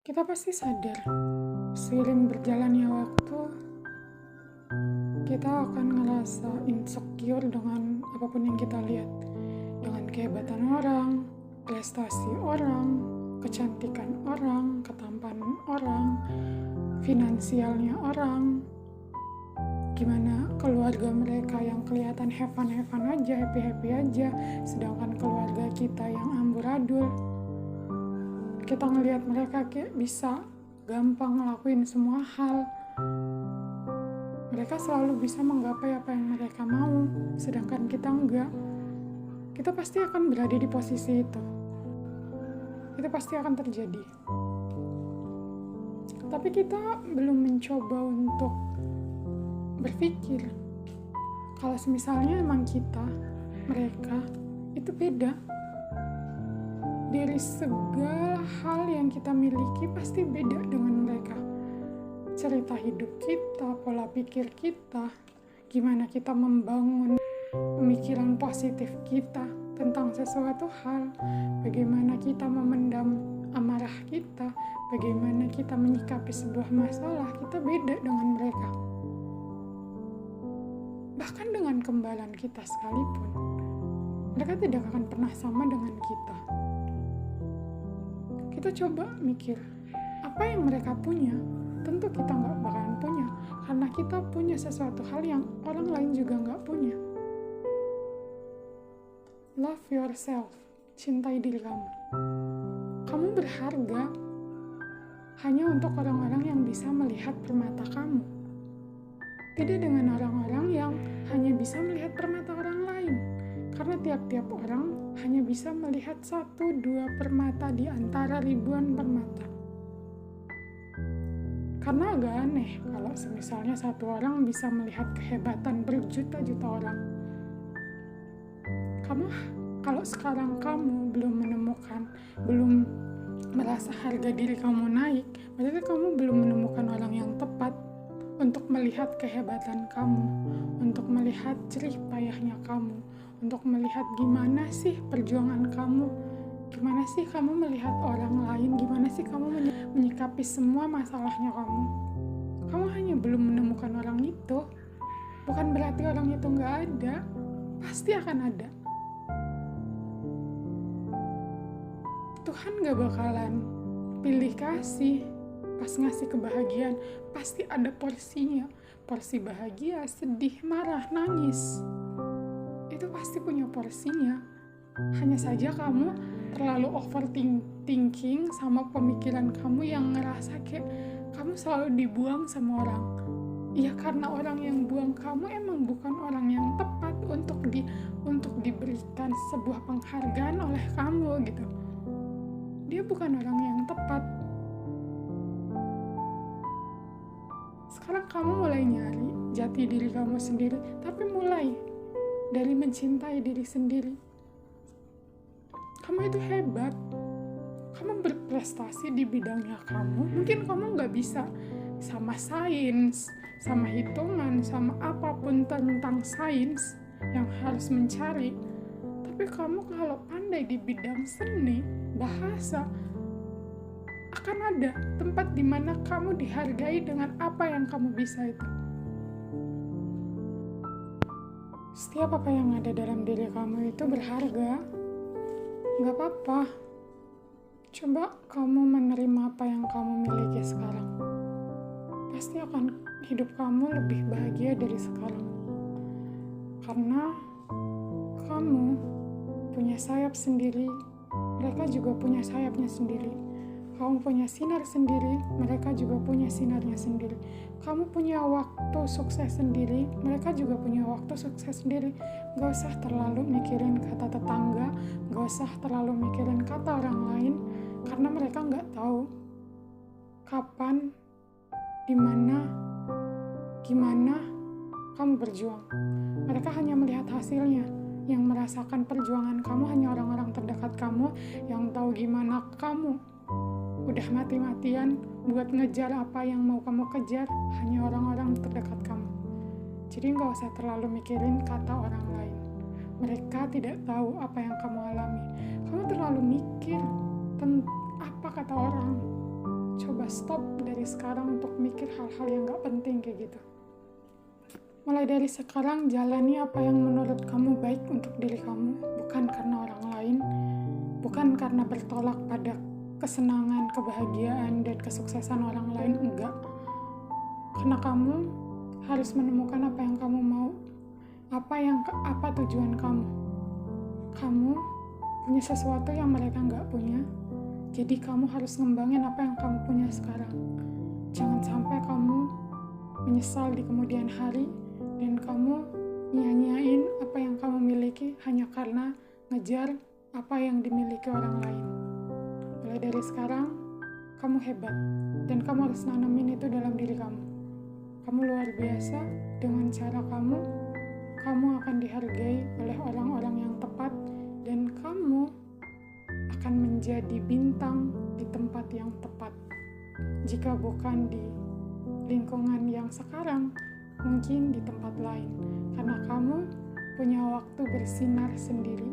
Kita pasti sadar, seiring berjalannya waktu, kita akan ngerasa insecure dengan apapun yang kita lihat. Dengan kehebatan orang, prestasi orang, kecantikan orang, ketampanan orang, finansialnya orang. Gimana keluarga mereka yang kelihatan have fun aja, happy aja, sedangkan keluarga kita yang amburadul. Kita ngelihat mereka kayak bisa gampang ngelakuin semua hal. Mereka selalu bisa menggapai apa yang mereka mau, sedangkan kita enggak. Kita pasti akan berada di posisi itu. Itu pasti akan terjadi. Tapi kita belum mencoba untuk berpikir kalau misalnya emang mereka itu beda. Dari segala hal yang kita miliki pasti beda dengan mereka. Cerita hidup kita, pola pikir kita, gimana kita membangun pemikiran positif kita tentang sesuatu hal, bagaimana kita memendam amarah kita, bagaimana kita menyikapi sebuah masalah, kita beda dengan mereka. Bahkan dengan kembaran kita sekalipun, mereka tidak akan pernah sama dengan kita. Kita coba mikir, apa yang mereka punya, tentu kita nggak bakalan punya, karena kita punya sesuatu hal yang orang lain juga nggak punya. Love yourself, cintai diri kamu. Kamu berharga hanya untuk orang-orang yang bisa melihat permata kamu. Tidak dengan orang-orang yang hanya bisa melihat permata orang lain. Karena tiap-tiap orang hanya bisa melihat 1-2 permata di antara ribuan permata. Karena agak aneh kalau misalnya satu orang bisa melihat kehebatan berjuta-juta orang. Kalau sekarang kamu belum merasa harga diri kamu naik, berarti kamu belum menemukan orang yang tepat untuk melihat kehebatan kamu, untuk melihat jerih payahnya kamu, untuk melihat gimana sih perjuangan kamu, gimana sih kamu melihat orang lain, gimana sih kamu menyikapi semua masalahnya kamu. Kamu hanya belum menemukan orang itu. Bukan berarti orang itu gak ada, pasti akan ada. Tuhan gak bakalan pilih kasih pas ngasih kebahagiaan, pasti ada porsinya. Porsi bahagia, sedih, marah, nangis, itu pasti punya porsinya. Hanya saja kamu terlalu overthinking sama pemikiran kamu yang ngerasa kayak kamu selalu dibuang sama orang. Ya karena orang yang buang kamu emang bukan orang yang tepat untuk diberikan sebuah penghargaan oleh kamu gitu. Dia bukan orang yang tepat. Sekarang kamu mulai nyari jati diri kamu sendiri, tapi mulai dari mencintai diri sendiri. Kamu itu hebat. Kamu berprestasi di bidangnya kamu. Mungkin kamu gak bisa sama sains, sama hitungan, sama apapun tentang sains yang harus mencari. Tapi kamu kalau pandai di bidang seni, bahasa, akan ada tempat di mana kamu dihargai dengan apa yang kamu bisa itu. Setiap apa yang ada dalam diri kamu itu berharga. Gak apa-apa. Coba kamu menerima apa yang kamu miliki sekarang. Pasti akan hidup kamu lebih bahagia dari sekarang. Karena kamu punya sayap sendiri, mereka juga punya sayapnya sendiri. Kamu punya sinar sendiri, mereka juga punya sinarnya sendiri. Kamu punya waktu sukses sendiri, mereka juga punya waktu sukses sendiri. Gak usah terlalu mikirin kata tetangga, gak usah terlalu mikirin kata orang lain, karena mereka gak tahu kapan, dimana, gimana kamu berjuang. Mereka hanya melihat hasilnya. Yang merasakan perjuangan kamu hanya orang-orang terdekat kamu, yang tahu gimana kamu udah mati-matian buat ngejar apa yang mau kamu kejar, hanya orang-orang terdekat kamu. Jadi gak usah terlalu mikirin kata orang lain. Mereka tidak tahu apa yang kamu alami. Kamu terlalu mikir apa kata orang. coba stop dari sekarang untuk mikir hal-hal yang gak penting kayak gitu. Mulai dari sekarang jalani apa yang menurut kamu baik untuk diri kamu, bukan karena orang lain, bukan karena bertolak pada kesenangan, kebahagiaan, dan kesuksesan orang lain, enggak. Karena kamu harus menemukan apa yang kamu mau, apa tujuan kamu. Kamu punya sesuatu yang mereka nggak punya, jadi kamu harus ngembangin apa yang kamu punya sekarang. Jangan sampai kamu menyesal di kemudian hari dan kamu nyanyain apa yang kamu miliki hanya karena ngejar apa yang dimiliki orang lain. Mulai dari sekarang, kamu hebat dan kamu harus nanamin itu dalam diri kamu. Kamu luar biasa, dengan cara kamu akan dihargai oleh orang-orang yang tepat dan kamu akan menjadi bintang di tempat yang tepat. Jika bukan di lingkungan yang sekarang, mungkin di tempat lain, karena kamu punya waktu bersinar sendiri